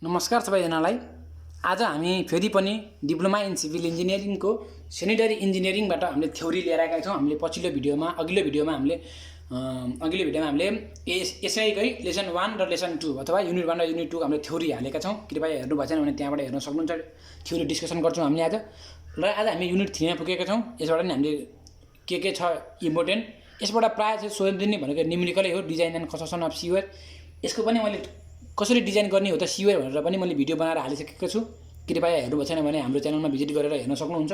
नमस्कार सबैजनालाई। आज हामी फेरि पनि डिप्लोमा इन सिभिल इन्जिनियरिङको सेनिटरी इन्जिनियरिङबाट हामीले थ्योरी लिएर आएका छौँ। हामीले अघिल्लो भिडियोमा हामीले यसैकै लेसन 1 र लेसन 2 अथवा युनिट 1 र युनिट 2 हामीले थ्योरी हालेका छौँ। कृपया हेर्नु भएको छैन भने त्यहाँबाट हेर्न सक्नुहुन्छ। थ्योरी डिस्कसन गर्छौँ हामीले आज। र आज हामी युनिट 3 मा पुगेका छौँ। यसबाट नि हामीले के छ इम्पोर्टेन्ट, यसबाट प्रायः चाहिँ सोधिने भनेको न्युमेरिकलै हो, डिजाइन एन्ड कन्स्ट्रक्सन अफ सिवर। यसको पनि मैले कसरी डिजाइन गर्ने हो त सिवर भनेर पनि मैले भिडियो बनाएर हालिसकेको छु। कृपया हेर्नु भएको छैन भने हाम्रो च्यानलमा भिजिट गरेर हेर्न सक्नुहुन्छ।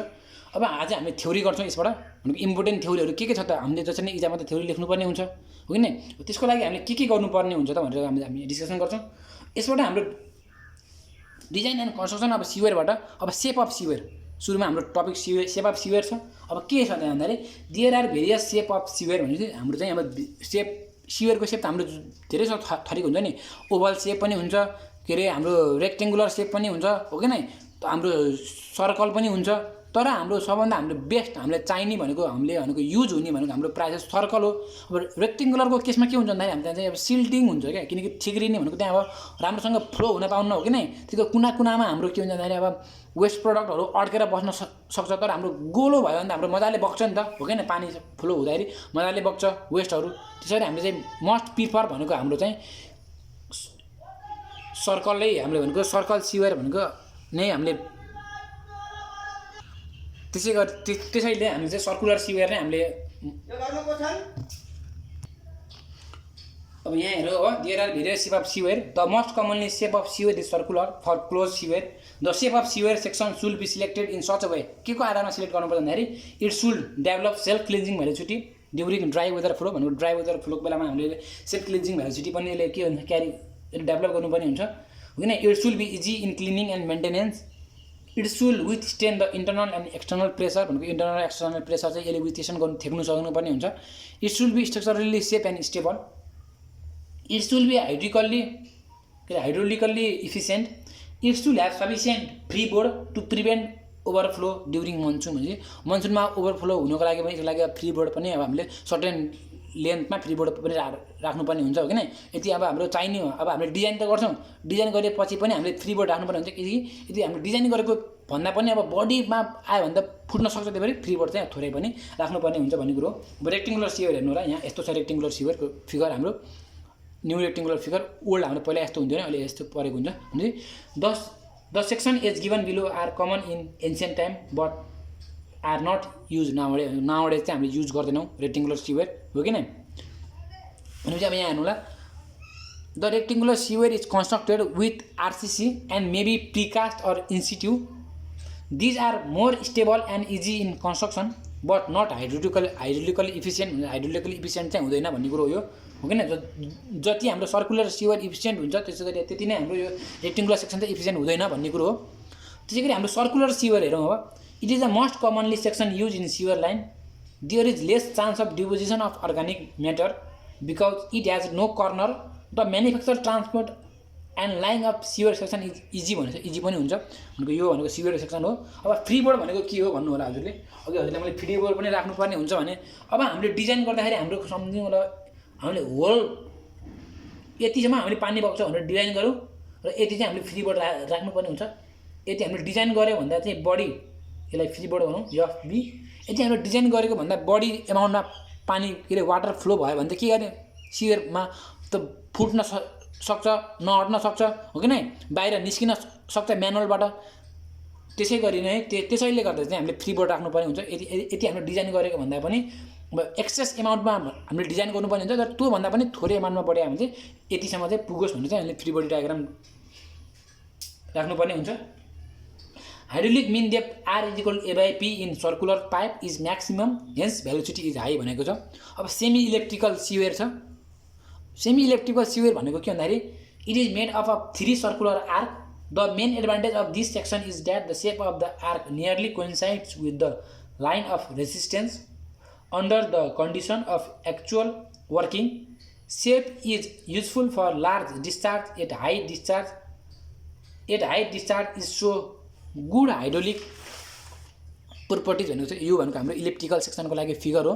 अब आज हामी थ्योरी गर्छौँ। यसबाट भनेको इम्पोर्टेन्ट थ्योरीहरू के छ त, हामीले जसरी इक्जाममा त थ्योरी लेख्नुपर्ने हुन्छ हो कि नै, त्यसको लागि हामीले के गर्नुपर्ने हुन्छ त भनेर हामी डिस्कसन गर्छौँ। यसबाट हाम्रो डिजाइन एन्ड कन्स्ट्रक्सन अब सिवरबाट अब सेप अफ सिवर, सुरुमा हाम्रो टपिक सेप अफ सिवर छ। अब के छ त भन्दाखेरि there are various shape of sewer भने चाहिँ हाम्रो चाहिँ अब सिवरको सेप त हाम्रो धेरै थरीको हुन्छ नि। ओभल सेप पनि हुन्छ, के अरे हाम्रो रेक्टेङ्गुलर सेप पनि हुन्छ हो कि नै, हाम्रो सर्कल पनि हुन्छ। तर हाम्रो सबभन्दा हाम्रो बेस्ट हामीलाई चाहिने भनेको युज हुने भनेको हाम्रो प्रायः सर्कल हो। अब रेक्टेङ्गुलरको केसमा के हुन्छ भन्दाखेरि हामीलाई चाहिँ अब सिल्टिङ हुन्छ क्या, किनकि ठिक्रिने भनेको त्यहाँ अब राम्रोसँग फ्लो हुन पाउन्न हो कि नै। त्यसको कुनामा हाम्रो के हुन्छ भन्दाखेरि अब वेस्ट प्रडक्टहरू अड्केर बस्न सक्छ। तर हाम्रो गोलो भयो भने त हाम्रो मजाले बग्छ नि त हो कि नै, पानी फ्लो हुँदाखेरि मजाले बग्छ वेस्टहरू। त्यसरी हामीले चाहिँ मस्ट प्रिफर भनेको हाम्रो चाहिँ सर्कलै, हामीले भनेको सर्कल सिवर भनेको नै हामीले त्यसैले हामी चाहिँ सर्कुलर सिवर नै हामीले अब यहाँ हेरौँ हो। There are various shape of sewer, the most commonly shape of sewer is circular for close sewer. The shape of sewer section should be selected in such a way, के को आधारमा सिलेक्ट गर्नुपर्छ भन्दाखेरि it should develop self cleansing velocity during dry weather flow. भनेको dry weather फ्लोको बेलामा हामीले self cleansing velocity पनि यसले के हुन्छ क्यारी डेभलप गर्नुपर्ने हुन्छ हो कि नै। It should be easy in cleaning and maintenance. It should withstand the internal and external pressure, भनेको इन्टरनल एक्सटर्नल प्रेसर चाहिँ यसले विथस्ट्यान्ड गर्नु थेक्नु सक्नुपर्ने हुन्छ। It should be structurally safe and stable. It should be hydraulically efficient. It should have sufficient free board to prevent overflow during monsoon. भने मनसुनमा overflow हुनुको लागि पनि यसको लागि फ्री बोर्ड पनि अब हामीले सर्टेन लेन्थमा फ्री बोर्ड पनि राख्नुपर्ने हुन्छ हो कि नै। यति अब हाम्रो चाहिने हो। अब हामीले डिजाइन त गर्छौँ, डिजाइन गरेपछि पनि हामीले फ्री बोर्ड राख्नुपर्ने हुन्छ। यदि हामीले डिजाइन गरेको भन्दा पनि अब बडीमा आयो भने त फुट्न सक्छ, त्यही भएर फ्री बोर्ड चाहिँ थोरै पनि राख्नुपर्ने हुन्छ भन्ने कुरो हो। अब रेक्टेङ्गुलर सिवर हेर्नु होला, यहाँ यस्तो छ रेक्टेङ्गुलर सिवरको फिगर। हाम्रो न्यू रेक्टेङ्गुलर फिगर, ओल्ड हाम्रो पहिला यस्तो हुन्थ्यो, अहिले यस्तो परेको हुन्छ। भने the section as given below are common in ancient time but are not use nowadays चाहिँ हामीले युज गर्दैनौँ रेक्टेङ्गुलर सिवर हो कि नै। भनेपछि अब यहाँ हेर्नु होला, the rectangular sewer is constructed with RCC and maybe precast or in situ. These are more stable and easy in construction but not hydraulically efficient. Hydraulically efficient चाहिँ हुँदैन भन्ने कुरो हो कि नै। जति हाम्रो सर्कुलर सिवर इफिसियन्ट हुन्छ त्यसै गरी त्यति नै हाम्रो यो रेक्टेङ्गुलर सेक्सन चाहिँ इफिसियन्ट हुँदैन भन्ने कुरो हो। त्यसै गरी हाम्रो सर्कुलर सिवर हेरौँ अब। It is the most commonly section use in sewer line. There is less chance of deposition of organic matter because it has no corner. The manufacture transport and line of sewer section is easy भनेको easy पनि हुन्छ भनेको यो भनेको सिवर section हो। अब free board भनेको के हो भन्नु होला हजुरले। अघि हजुरले मैले फ्री बोर्ड पनि राख्नुपर्ने हुन्छ भने अब हामीले डिजाइन गर्दाखेरि हाम्रो सम्झौँ होला, हामीले होल यतिसम्म हामीले पानी बग्छ भनेर डिजाइन गऱ्यौँ र यति चाहिँ हामीले फ्री बोर्ड राख्नुपर्ने हुन्छ। यति हामीले डिजाइन गऱ्यो भन्दा चाहिँ बढी, यसलाई फ्री बोर्ड भनौँ एफबी, यति हामीले डिजाइन गरेको भन्दा बढी एमाउन्टमा पानी के अरे वाटर फ्लो भयो भने त के गर्ने, सिवरमा त फुट्न सक्छ, नहट्न सक्छ हो कि नै, बाहिर निस्किन सक्छ म्यानुअलबाट। त्यसै गरी नै त्यसैले गर्दा चाहिँ हामीले फ्री बोर्ड राख्नुपर्ने हुन्छ। यति हामीले डिजाइन गरेको भन्दा पनि अब एक्सेस एमाउन्टमा हामीले डिजाइन गर्नुपर्ने हुन्छ। तर त्योभन्दा पनि थोरै एमाउन्टमा बढ्यो भने चाहिँ यतिसम्म चाहिँ पुगोस् भने चाहिँ हामीले फ्री बोडी डायग्राम राख्नुपर्ने हुन्छ। Hydraulic mean depth R is equal A/P in circular pipe is maximum, hence velocity is high भनेको छ। अब सेमी इलेक्ट्रिकल सिवर छ। सेमी इलेक्ट्रिकल सिवर भनेको के भन्दाखेरि it is made of 3 circular arc. The main advantage of this section is that the shape of the arc nearly coincides with the line of resistance under the condition of actual working. Shape is useful for large discharge at high discharge. Is so good hydraulic properties भनेको चाहिँ यो भनेको हाम्रो electrical सेक्सनको लागि figure हो।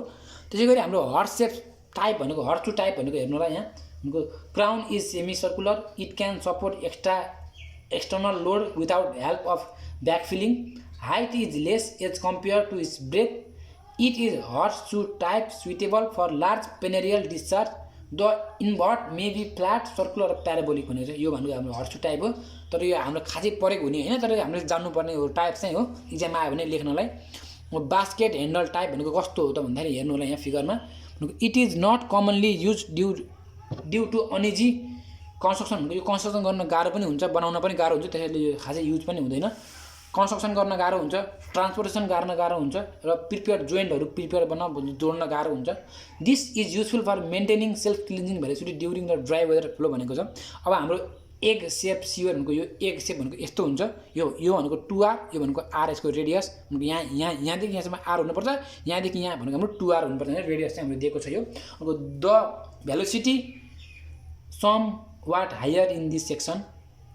त्यसै गरी हाम्रो हर्स सेप टाइप भनेको हर्स टु टाइप भनेको हेर्नु होला, यहाँ भनेको crown is semi circular. It can support extra external load without help of backfilling. Height is less as compared to its breadth. It is horseshoe type suitable for large perennial discharge. The invert may be flat, circular or parabolic भनेको चाहिँ यो भनेको हाम्रो हर्सु type हो तर यो हाम्रो खाँचै परेको हुने हैन तर हामीले जान्नुपर्ने हो टाइप चाहिँ हो एक्जाममा आयो भने लेख्नलाई बास्केट ह्यान्डल टाइप भनेको कस्तो हो त भन्दाखेरि हेर्नु होला यहाँ फिगरमा it is not commonly use due to uneasy construction भनेको यो कन्स्ट्रक्सन गर्न गाह्रो पनि हुन्छ बनाउन पनि गाह्रो हुन्छ त्यसैले यो खासै युज पनि हुँदैन कन्स्ट्रक्सन गर्न गाह्रो हुन्छ ट्रान्सपोर्टेसन गर्न गाह्रो हुन्छ र प्रिपेयर जोइन्टहरू प्रिपेयर बनाउन जोड्न गाह्रो हुन्छ this is useful for maintaining self cleansing velocity during the dry weather flow भनेको छ अब हाम्रो एग सेप सिवर भनेको यो एग सेप भनेको यस्तो हुन्छ यो भनेको 2r यो भनेको r यसको रेडियस भनेको यहाँदेखि यहाँसम्म r हुनुपर्छ यहाँदेखि यहाँ भनेको हाम्रो 2r हुनुपर्छ हैन रेडियस चाहिँ हामीले दिएको छ यो अब the velocity some what higher in this section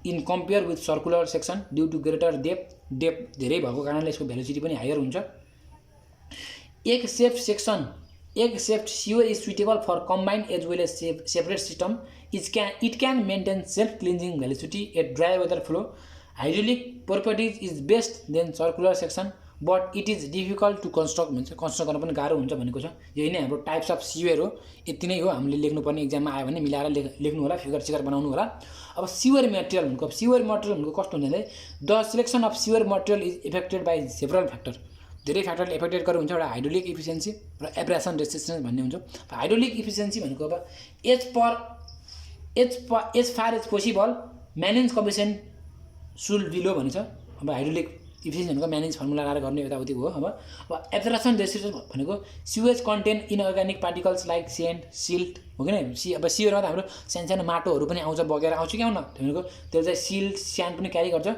in compare with circular section due to greater depth धेरै भएको कारणले यसको भेलोसिटी पनि हायर हुन्छ egg shaped sewer is suitable for combined as well as separate system it can maintain self cleansing velocity at dry weather flow hydraulic properties is best than circular section but it is difficult to construct भन्छ construct गर्न पनि गाह्रो हुन्छ भनेको छ यही नै हाम्रो टाइप्स अफ सिवर हो यति नै हो हामीले लेख्नुपर्ने एक्जाममा आयो भने मिलाएर लेख्नु होला फिगर बनाउनु होला अब सिवर मेटेरियल भनेको सिवर मेटेरियल भनेको कस्तो हुन्छ भने the selection of sewer material is affected by several factor धेरै फ्याक्टरले इफेक्टेड गरेको हुन्छ एउटा हाइड्रोलिक इफिसियन्सी र एब्रेसन रेसिस्टेन्स भन्ने हुन्छ हाइड्रोलिक इफिसियन्सी भनेको अब as far as possible manage combination shall below भनिन्छ अब हाइड्रोलिक इफिसियन्सी भनेको म्यानेज फर्मुला लगाएर गर्ने यताउति हो अब एब्रेसन रेसिस्टेन्स भनेको sewage content inorganic particles like sand silt हो कि नै अब सिवरमा त हाम्रो सानो माटोहरू पनि आउँछ बगेर आउँछ कि आउन भनेको त्यो चाहिँ सिल्ट स्यान्ड पनि क्यारी गर्छ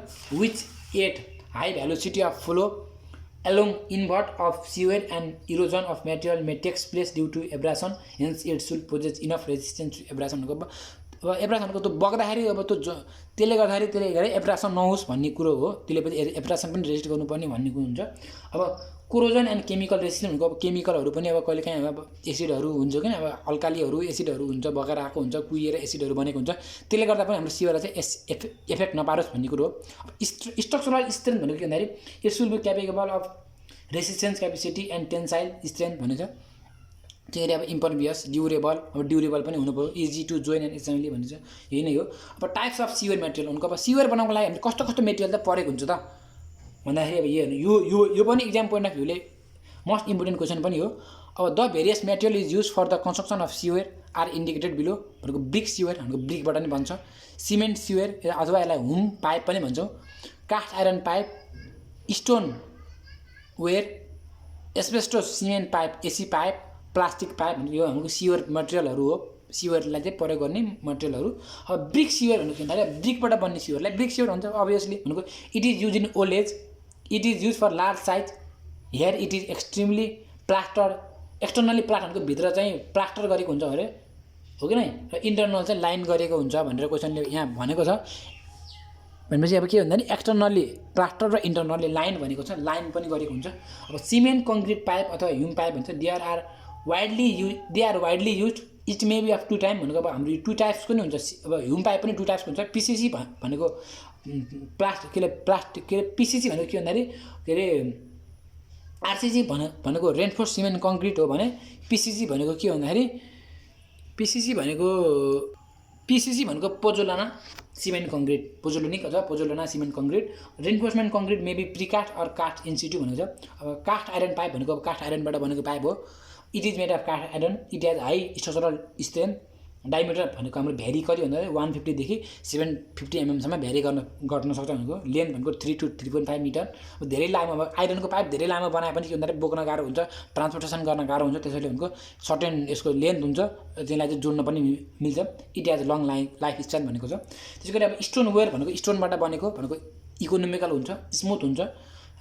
which at high velocity of flow along invert of sewer and erosion of material may takes place due to abrasion hence it should possess enough resistance to abrasion अब एब्रासनको त बग्दाखेरि अब त्यो त्यसले गर्दाखेरि त्यसले धेरै एब्रासन नहोस् भन्ने कुरो हो त्यसले पनि एब्रासन पनि रेजिस्ट गर्नुपर्ने भन्ने कुरो हुन्छ अब कोरोजन एन्ड केमिकल रेजिस्टेन्स भनेको अब केमिकलहरू पनि अब कहिलेकाहीँ अब एसिडहरू हुन्छ कि अब अल्कालीहरू एसिडहरू हुन्छ बगेर आएको हुन्छ कुहिएर एसिडहरू बनेको हुन्छ त्यसले गर्दा पनि हाम्रो सिवरलाई चाहिँ एफेक्ट नपारोस् भन्ने कुरो हो अब स्ट्रक्चरल स्ट्रेन्थ भनेको के भन्दाखेरि it should be capable of resistance capacity and tensile strength भनिन्छ त्यसरी अब इम्परभियस ड्युरेबल पनि हुनु पऱ्यो easy to join and assembly भनिन्छ यही नै हो अब टाइप्स अफ सिवर मेटेरियल भनेको अब सिवर बनाउनको लागि हामीले कस्तो कस्तो मेटेरियल त परेको हुन्छ त भन्दाखेरि अब यो पनि एक्जाम पोइन्ट अफ भ्यूले मोस्ट इम्पोर्टेन्ट क्वेसन पनि हो अब the various material is use for the construction of sewer are indicated below भनेको ब्रिक सिवर भनेको ब्रिकबाट नि बन्छ सिमेन्ट सिवर अथवा यसलाई हुम पाइप पनि भन्छौँ cast iron pipe stone ware asbestos cement pipe AC pipe plastic pipe यो हाम्रो सिवर मटेरियलहरू हो सिवरलाई चाहिँ प्रयोग गर्ने मटेरियलहरू अब ब्रिक सिवर भनेको के भन्दाखेरि ब्रिकबाट बन्ने सिवरलाई ब्रिक सिवर भन्छ अभियसली भनेको it is use in old age it is use for large size here it is extremely plaster externally plaster भनेको भित्र चाहिँ प्लास्टर गरेको हुन्छ अरे हो कि नै र इन्टरनल चाहिँ लाइन गरेको हुन्छ भनेर क्वेसनले यहाँ भनेको छ भनेपछि अब के भन्दा नि एक्सटर्नल्ली प्लास्टर र इन्टरनल्ली लाइन भनेको छ लाइन पनि गरेको हुन्छ अब सिमेन्ट कङ्क्रिट पाइप अथवा ह्युम पाइप भन्छ they are widely use it may be of two type भनेको अब हाम्रो टु टाइप्सको नि हुन्छ अब ह्युम पाइप पनि टु टाइप्सको हुन्छ पिसिसी भनेको प्लास्टिक के अरे पिसिसी भनेको के भन्दाखेरि के अरे आरसिसी भनेको रेन्फोर्स सिमेन्ट कङ्क्रिट हो भने पिसिसी भनेको के भन्दाखेरि पिसिसी भनेको पोजोलाना सिमेन्ट कङ्क्रिट पोजोलोनिक अथवा pozzolana cement concrete reinforcement concrete maybe precast or cast in situ भनेको छ अब कास्ट आइरन पाइप भनेको अब कास्ट आइरनबाट बनेको पाइप हो it is made of cast iron it has high structural strength diameter भनेको हाम्रो भ्यारी कति भन्दाखेरि 150 देखि 750 एमएमसम्म भ्यारी गर्न सक्छ भनेको लेन्थ भनेको 3 to 3.5 मिटर अब धेरै लामो अब आइरनको पाइप धेरै लामो बनाए पनि के भन्दाखेरि बोक्न गाह्रो हुन्छ ट्रान्सपोर्टेसन गर्न गाह्रो हुन्छ त्यसैले भनेको सर्टेन यसको लेन्थ हुन्छ त्यसलाई चाहिँ जोड्न पनि मिल्छ it has long life style भनेको छ त्यसै गरी अब स्टोन वेयर भनेको स्टोनबाट बनेको भनेको इकोनोमिकल हुन्छ स्मुथ हुन्छ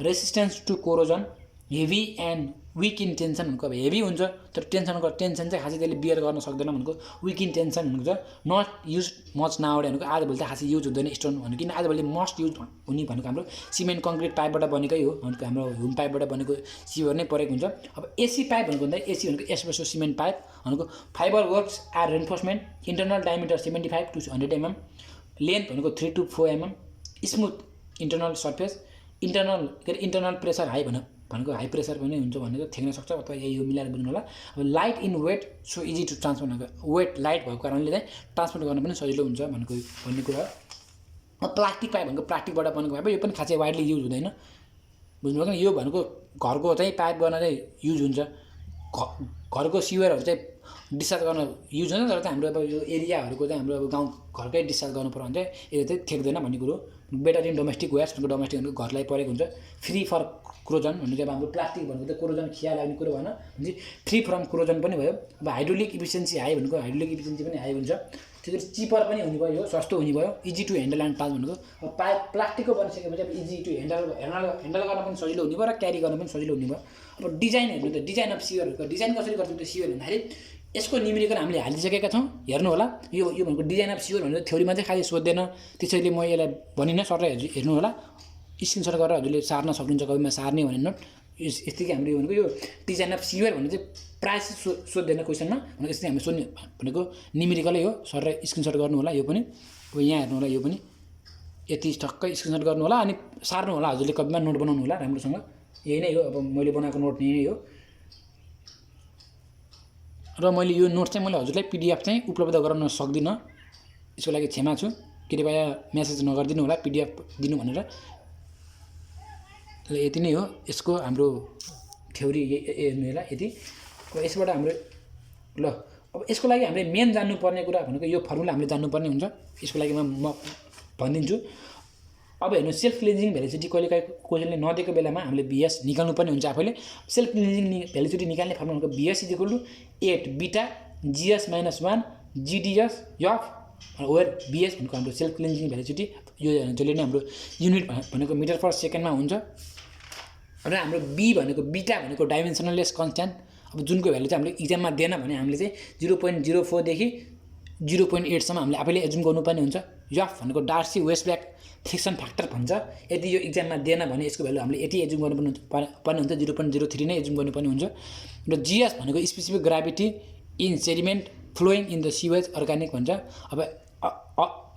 resistance to corrosion heavy and weak in tension भनेको अब हेभी हुन्छ तर टेन्सन चाहिँ खासै त्यसले बियर गर्न सक्दैन भनेको विक इन टेन्सन भनेको छ नट युज मच नाउडे भनेको आजभोलि त खासै युज हुँदैन स्टोन भनेको किन आजभोलि मस्ट युज हुने भनेको हाम्रो सिमेन्ट कङ्क्रिट पाइपबाट बनेकै हो भनेको हाम्रो ह्युम पाइपबाट बनेको सिवर नै परेको हुन्छ अब एसी पाइप भनेको भन्दा एसी भनेको एस्बेस्टोस सिमेन्ट पाइप भनेको fibre works are reinforcement internal diameter 75 to 100 mm length भनेको 3 to 4 mm smooth internal surface, internal pressure high भनेको हाई प्रेसर पनि हुन्छ भनेको थ्याक्न सक्छ, अथवा यही हो मिलाएर बुझ्नु होला। अब light in weight so easy to transfer भनेको वेट लाइट भएको कारणले चाहिँ ट्रान्सपोर्ट गर्न पनि सजिलो हुन्छ भन्ने कुरा हो। प्लास्टिक पाइप भनेको प्लास्टिकबाट बनेको पाइप, यो पनि खासै वाइडली युज हुँदैन, बुझ्नुभयो कि यो भनेको घरको चाहिँ पाइप गर्न चाहिँ युज हुन्छ, घरको सिवेरहरू चाहिँ डिस्चार्ज गर्न युज हुन्छ, तर चाहिँ हाम्रो अब यो एरियाहरूको चाहिँ हाम्रो अब गाउँ घरकै डिस्चार्ज गर्नु पर्यो भने चाहिँ यसले चाहिँ थेक्दैन भन्ने कुरो। बेटर इन डोमेस्टिक वेस्ट भनेको डोमेस्टिक भनेको घरलाई परेको हुन्छ। फ्री फर क्रोजन भनेको अब हाम्रो प्लास्टिक भनेको त क्रोजन खिया लाग्ने कुरो भएन भने फ्री फ्रम क्रोजन पनि भयो। अब हाइड्रोलिक इफिसियन्सी हाई भनेको हाइड्रोलिक इफिसियन्सी पनि हाई हुन्छ, त्यसरी चिपर पनि हुने भयो, सस्तो हुने भयो, easy to handle and trans भनेको अब पाइप प्लास्टिकको बनिसकेपछि अब इजी टु ह्यान्डल गर्न पनि सजिलो हुने भयो र क्यारी गर्न पनि सजिलो हुने भयो। अब डिजाइन हेर्नु त डिजाइन अफ सिवरहरूको डिजाइन कसरी गर्छौँ त्यो सिवर भन्दाखेरि यसको न्युमेरिकल हामीले हालिसकेका छौँ, हेर्नु होला। यो भनेको डिजाइन अफ सिवर भनेको थ्योरीमा चाहिँ खालि सोध्दैन, त्यसैले म यसलाई भनिनँ, सरलाई हेर्नु होला, स्क्रिनसट गरेर हजुरले सार्न सक्नुहुन्छ, कविमा सार्ने भने नोट। यस्तै हाम्रो यो भनेको यो डिजाइन अफ सिवर भन्ने चाहिँ प्रायः सोध्दैन क्वेसनमा भनेको, यस्तै हामी सोध्ने भनेको न्युमेरिकलै हो। सरलाई स्क्रिनसट गर्नु होला, यो पनि अब यहाँ हेर्नु होला, यो पनि यति टक्कै स्क्रिनसट गर्नु होला अनि सार्नु होला, हजुरले कविमा नोट बनाउनु होला राम्रोसँग। यही नै हो, अब मैले बनाएको नोट यही नै हो र मैले यो नोट चाहिँ मैले हजुरलाई पिडिएफ चाहिँ उपलब्ध गराउन सक्दिनँ, यसको लागि क्षमा छु, कृपया मेसेज नगरिदिनु होला पिडिएफ दिनु भनेर। ल यति नै हो यसको हाम्रो थ्योरी हेर्नु होला यति। अब यसबाट हाम्रो ल अब यसको लागि हामीले मेन जान्नुपर्ने कुरा भनेको यो फर्मुला हामीले जान्नुपर्ने हुन्छ, यसको लागि म भनिदिन्छु। अब हेर्नु सेल्फ क्लिन्जिङ भेलोसिटी कहिलेकाहीँ क्वेसनले नदिएको बेलामा हामीले भिएस निकाल्नुपर्ने हुन्छ आफैले। सेल्फ क्लिन्जिङ भेलोसिटी निकाल्ने फर्मुला भनेको VS is equal to 8 beta GS minus 1 GDS F where VS भनेको हाम्रो सेल्फ क्लिन्जिङ भेलोसिटी, यो जसले नै हाम्रो युनिट भनेको मिटर पर सेकेन्डमा हुन्छ र हाम्रो बी भनेको बीटा भनेको डाइमेन्सनलेस कन्स्ट्यान्ट। अब जुनको भ्यालु चाहिँ हामीले इक्जाममा दिएन भने हामीले चाहिँ 0.04 देखि 0.8 सम्म हामीले आफैले एजुम गर्नुपर्ने हुन्छ। एफ भनेको डार्सी वेस्टब्याक फ्रिक्सन फ्याक्टर भन्छ, यदि यो इक्जाममा दिएन भने यसको भ्यालु हामीले यति एजुम गर्नुपर्ने हुन्छ, 0.03 नै एजुम गर्नुपर्ने हुन्छ। र जीएस भनेको specific gravity in sediment flowing in the sewage organic भन्छ। अब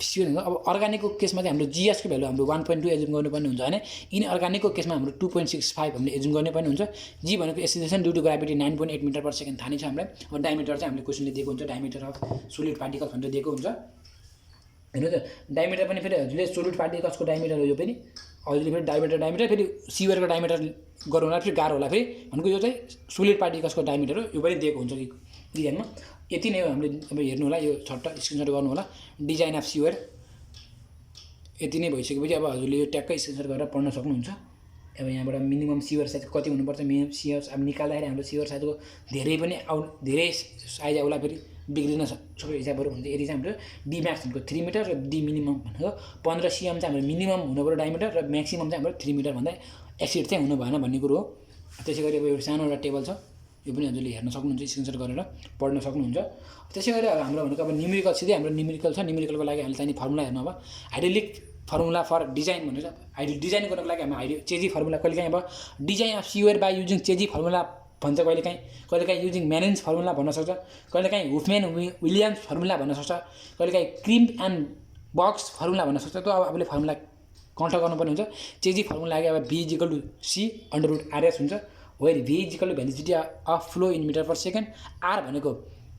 सिवेज अब अर्गानिकको केसमा चाहिँ हाम्रो जीएसको भ्यालु हाम्रो 1.2 एजुम गर्नुपर्ने हुन्छ भने इनअर्गानिकको केसमा हाम्रो 2.65 हामीले एजुम गर्नुपर्ने हुन्छ। जी भनेको acceleration due to gravity 9.8 metre per second थाहा नै छ हामीलाई। अब डायमिटर चाहिँ हामीले क्वेसनले दिएको हुन्छ, डायमिटर अफ सोलिड पार्टिकल्स भनेर दिएको हुन्छ। हेर्नु त डायमिटर पनि फेरि हजुरले सोलिड पार्टिकल्सको डायमिटर हो, यो पनि हजुरले फेरि डायमिटर फेरि सिवरको डायमिटर गर्नु होला फेरि गाह्रो होला फेरि भनेको यो चाहिँ सोलिड पार्टिकल्सको डायमिटर हो, यो पनि दिएको हुन्छ डिजाइनमा। यति नै हो, हामीले अब हेर्नु होला, यो छट्ट स्क्रिनसट गर्नु होला डिजाइन अफ सिवर। यति नै भइसकेपछि अब हजुरले यो ट्याक्कै स्क्रिनसट गरेर पढ्न सक्नुहुन्छ। अब यहाँबाट मिनिमम सिवर साइज कति हुनुपर्छ, मिनिमम सिवर अब निकाल्दाखेरि हाम्रो सिवर साइजको धेरै साइज आउला, फेरि बिग्रिन सक्ने हिसाबहरू हुन्छ। यदि चाहिँ हाम्रो डी म्याक्स भनेको 3 मिटर र डी मिनिमम भनेको 15 सिएम चाहिँ हाम्रो मिनिमम हुनुपर्यो डायमिटर र म्याक्सिमम चाहिँ हाम्रो 3 मिटर भन्दा एक्सिड चाहिँ हुनु भएन भन्ने कुरो हो। त्यसै गरी अब एउटा सानो एउटा टेबल छ, यो पनि हजुरले हेर्न सक्नुहुन्छ, स्क्रिनसट गरेर पढ्न सक्नुहुन्छ। त्यसै गरी अब हाम्रो भनेको अब न्युमेरिकल सिधै हाम्रो न्युमेरिकल छ, न्युमेरिकलको लागि हामीले चाहिने फर्मुला हेर्नु। अब हाइड्रोलिक फर्मुला फर डिजाइन भनेर डिजाइन गर्नको लागि हामी चेजी फर्मुला कहिलेकाहीँ अब design of sewer by using Chezy formula भन्छ, कहिलेकाहीँ युजिङ म्यानेन्स फर्मुला भन्न सक्छ, कहिलेकाहीँ हुफम्यान विलियम्स फर्मुला भन्न सक्छ, कहिलेकाहीँ क्रिम्प एन्ड बक्स फर्मुला भन्न सक्छ। त्यो अब आफूले फर्मुला कन्ट गर्नुपर्ने हुन्छ। चेजी फर्मुला लागि अब V is equal to C under root RS हुन्छ, where V is equal to velocity of flow in meter per second, R भनेको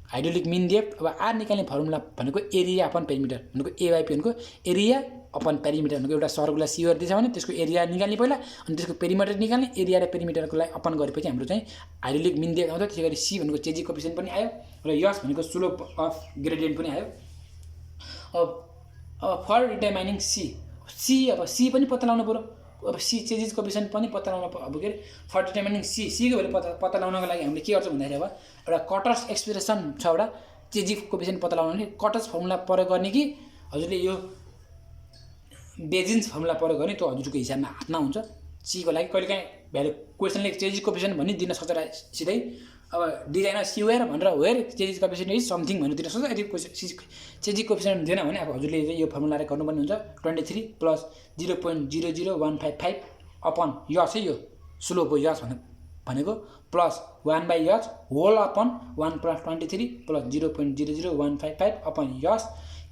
हाइड्रोलिक मिन डेप्थ। अब आर निकाल्ने फर्मुला भनेको एरिया अपन पेरिमिटर भनेको एवाइपी भनेको एरिया अपन पेरिमिटर भनेको एउटा circular सिवर दिन्छ भने त्यसको एरिया निकाल्ने पहिला, अनि त्यसको पेरिमिटर निकाल्ने, एरिया र पेरिमिटरको लागि अपन गरेपछि हाम्रो चाहिँ हाइड्रोलिक मिन डेप्थ आउँछ। त्यसै गरी सी भनेको चेजी कोएफिसिएन्ट पनि आयो र यस भनेको स्लोप अफ ग्रेडियन्ट पनि आयो। अब फर डिटरमाइनिङ सी अब सी पनि पत्ता लगाउनु पऱ्यो। अब सी चेजिज कोएफिसिएन्ट पनि पत्ता लगाउनु अब के अरे फर डिटरमाइनिङ सीको भ्यालु पत्ता लगाउनको लागि हामीले के गर्छौँ भन्दाखेरि अब एउटा कटर्स एक्सप्रेसन छ, एउटा चेजी कोएफिसिएन्ट पत्ता लगाउनु कटर्स फर्मुला प्रयोग गर्ने कि हजुरले यो बेजिन्स फर्मुला प्रयोग गर्ने, त्यो हजुरको हिसाबमा हातमा हुन्छ। सीको लागि कहिलेकाहीँ भ्यालु क्वेसनले चेजिज कोएफिसिएन्ट भनी दिन सक्छ सिधै। अब डिजाइन अफ सिवेयर भनेर वेयर चेजिज कोएफिसिएन्ट इज समथिङ भनेर दिन सक्छ। यदि चेजिज कोएफिसिएन्ट दिएन भने अब हजुरले यो फर्मुला गर्नुपर्ने हुन्छ 23 प्लस 0.00155 अपन यस है, यो स्लोप हो यस भनेको प्लस 1/यस whole upon 1 + 23 plus 0.00155 upon S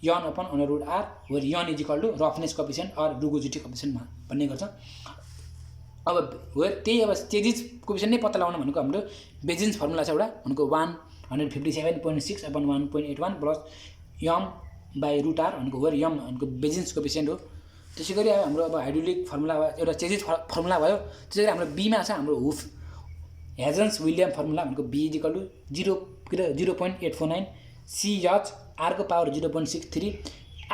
N upon under root R where N is equal to roughness coefficient or rugosity coefficient भन्ने गर्छ। अब वेयर त्यही अब चेजिस कोएफिसिएन्ट नै पत्ता लगाउन भनेको हाम्रो बेजिन्स फर्मुला छ एउटा भनेको 157.6 अपन 1.81 प्लस यम बाई रुट आर भनेको वेयर यम भनेको बेजिन्स कोएफिसिएन्ट हो। त्यसै गरी अब हाम्रो अब हाइड्रोलिक फर्मुला एउटा चेजिस फर्मुला भयो। त्यसै गरी हाम्रो बीमा छ हाम्रो हुफ हेजन्स विलियम फर्मुला भनेको B is equal to 0.849 CH R को पावर 0.63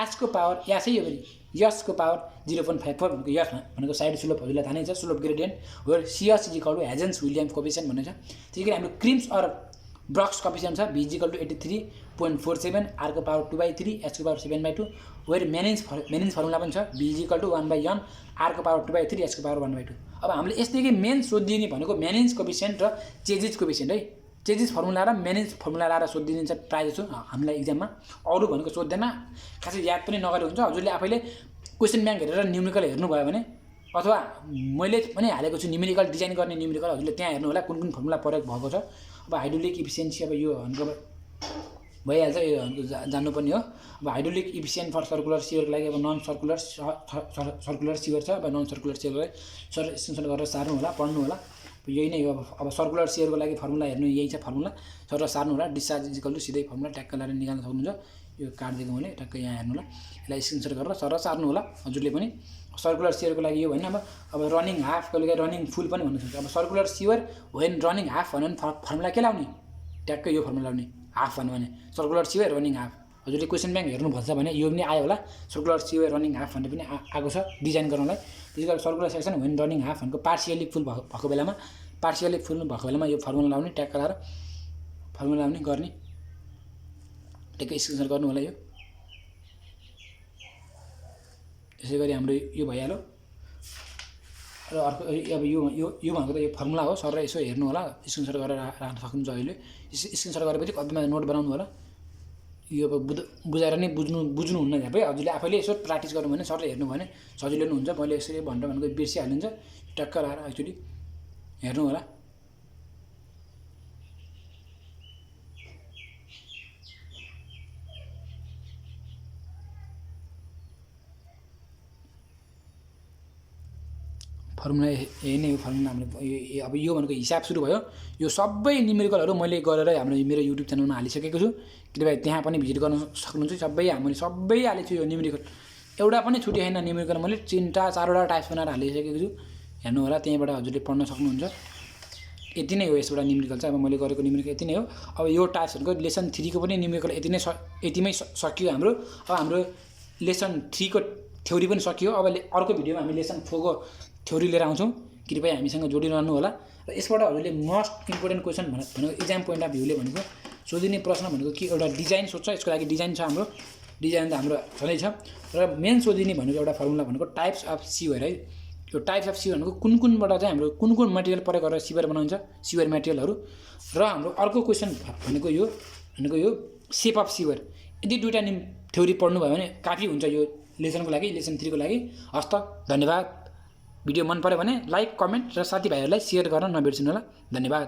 एच को पावर यासै यो पनि यस को पावर 0.54 भनेको यस भनेको साइड स्लोप हजुरलाई थाहा नै छ slope gradient where CH is equal to Hazen's William coefficient भन्ने छ। त्यसै गरी हाम्रो क्रिम्स अर ब्रक्स कोएफिसिएन्ट छ V is equal to 83.47 R को पावर 2/3 एच को पावर 7/2 वेयर मेनिन्स फर्मुला पनि छ V is equal to 1/n R को पावर 2/3 एच को पावर 1/2। अब हामीले यस्तै मेन सोधिदिने भनेको मेनिन्स कोएफिसिएन्ट र चेजिस कोएफिसिएन्ट है। चेजिस फर्मुला र मेनिन्स फर्मुला लाएर सोधिदिन्छ प्रायः जस्तो हामीलाई एक्जाममा अरू भनेको सोध्दैन खासै याद पनि नगरे हुन्छ। हजुरले आफैले क्वेसन ब्याङ्क हेरेर न्युमेरिकल हेर्नुभयो भने अथवा मैले पनि हालेको छु न्युमेरिकल डिजाइन गर्ने न्युमेरिकल हजुरले त्यहाँ हेर्नु होला कुन कुन फर्मुला प्रयोग भएको छ। अब हाइड्रोलिक इफिसियन्सी अब यो भनेको भइहाल्छ यो भनेको जान्नुपर्ने हो। अब हाइड्रोलिक इफिसियन्ट फर सर्कुलर सिवरको लागि अब नन सर्कुलर सिवर छ। अब नन सर्कुलर सिवरलाई स्क्रिनसट गरेर सार्नु होला पढ्नु होला यही नै हो। अब सर्कुलर सिवरको लागि फर्मुला हेर्नु यही छ फर्मुला सर सार्नु होला डिस्चार्ज इजिकल टु सिधै फर्मुला ट्याक्क लगाएर निकाल्न सक्नुहुन्छ। यो कार्ड दिएको मैले ट्याक्क यहाँ हेर्नु होला यसलाई स्क्रिनसट गरेर सर सार्नु होला हजुरले पनि। सर्कुलर सिवरको लागि यो होइन अब रनिङ हाफ कहिले रनिङ फुल पनि भन्नु सक्छ। अब सर्कुलर सिवर वेन रनिङ हाफ भन्यो भने फर्मुला के लाउने ट्याक्कै यो फर्मुला लाउने हाफ भन्यो भने सर्कुलर सिवर रनिङ हाफ। हजुरले क्वेसन ब्याङ्क हेर्नुपर्छ भने यो पनि आयो होला सर्कुलर सिवर रनिङ हाफ भन्ने पनि आएको छ डिजाइन गर्नलाई। त्यसै गरी circular section when running half भनेको पार्सियली फुल भएको बेलामा यो फर्मुला लाउने ट्याक्क लगाएर फर्मुला लाउने गर्ने ट्याक्कै स्क्रिनसट गर्नु होला यो। त्यसै गरी हाम्रो यो भइहाल्यो र अर्को अब यो भनेको त यो फर्मुला हो सर यसो हेर्नु होला स्क्रिनसट गरेर राख्न सक्नुहुन्छ। अहिले स्क्रिनसट गरेपछि कपिमा नोट बनाउनु होला यो अब बुझाएर नै बुझ्नुहुन्न झ्यापै हजुरले आफैले यसो प्र्याक्टिस गर्नु भने सरले हेर्नु भने सजिलो नै हुन्छ। मैले यसरी भनेर भनेको बिर्सिहालिन्छ ट्याक्क लगाएर एक्चुअली हेर्नु होला। फर्मुला यही नै हो फर्मुला हाम्रो अब यो भनेको हिसाब सुरु भयो। यो सबै न्युमेरिकलहरू मैले गरेर हाम्रो मेरो युट्युब च्यानलमा हालिसकेको छु कृपया त्यहाँ पनि भिजिट गर्न सक्नुहुन्छ। सबै हालेको छु यो न्युमेरिकल एउटा पनि छुट्टी छैन न्युमेरिकल मैले 3-4वटा टाइप्स बनाएर हालिसकेको छु हेर्नु होला त्यहीँबाट हजुरले पढ्न सक्नुहुन्छ। यति नै हो यसबाट न्युमेरिकल चाहिँ अब मैले गरेको न्युमेरिकल यति नै हो। अब यो टाइप्सहरूको लेसन 3 को पनि न्युमेरिकल यतिमै सकियो हाम्रो। अब हाम्रो लेसन 3 को थ्योरी पनि सकियो। अब अर्को भिडियोमा हामी लेसन 4 को थ्योरी लिएर आउँछौँ कृपया हामीसँग जोडिरहनु होला। र यसबाट हजुरले मोस्ट इम्पोर्टेन्ट क्वेसन भनेको इक्जाम पोइन्ट अफ भ्यूले भनेको सोधिने प्रश्न भनेको कि एउटा डिजाइन सोध्छ यसको लागि डिजाइन छ हाम्रो डिजाइन त हाम्रो छँदै छ र मेन सोधिने भनेको एउटा फर्मुला भनेको टाइप्स अफ सिवर है। यो टाइप्स अफ सिवर भनेको कुनबाट चाहिँ हाम्रो कुन मटेरियल प्रयोग गरेर सिवर बनाउँछ सिवर मेटेरियलहरू र हाम्रो अर्को क्वेसन भनेको यो सेप अफ सिवर। यदि दुईवटा थ्योरी पढ्नुभयो भने काफी हुन्छ यो लेसनको लागि लेसन 3 को लागि। हस्त धन्यवाद। भिडियो मन पर्यो भने लाइक कमेन्ट र साथीभाइहरूलाई सेयर गर्न नबिर्सिनु होला। धन्यवाद।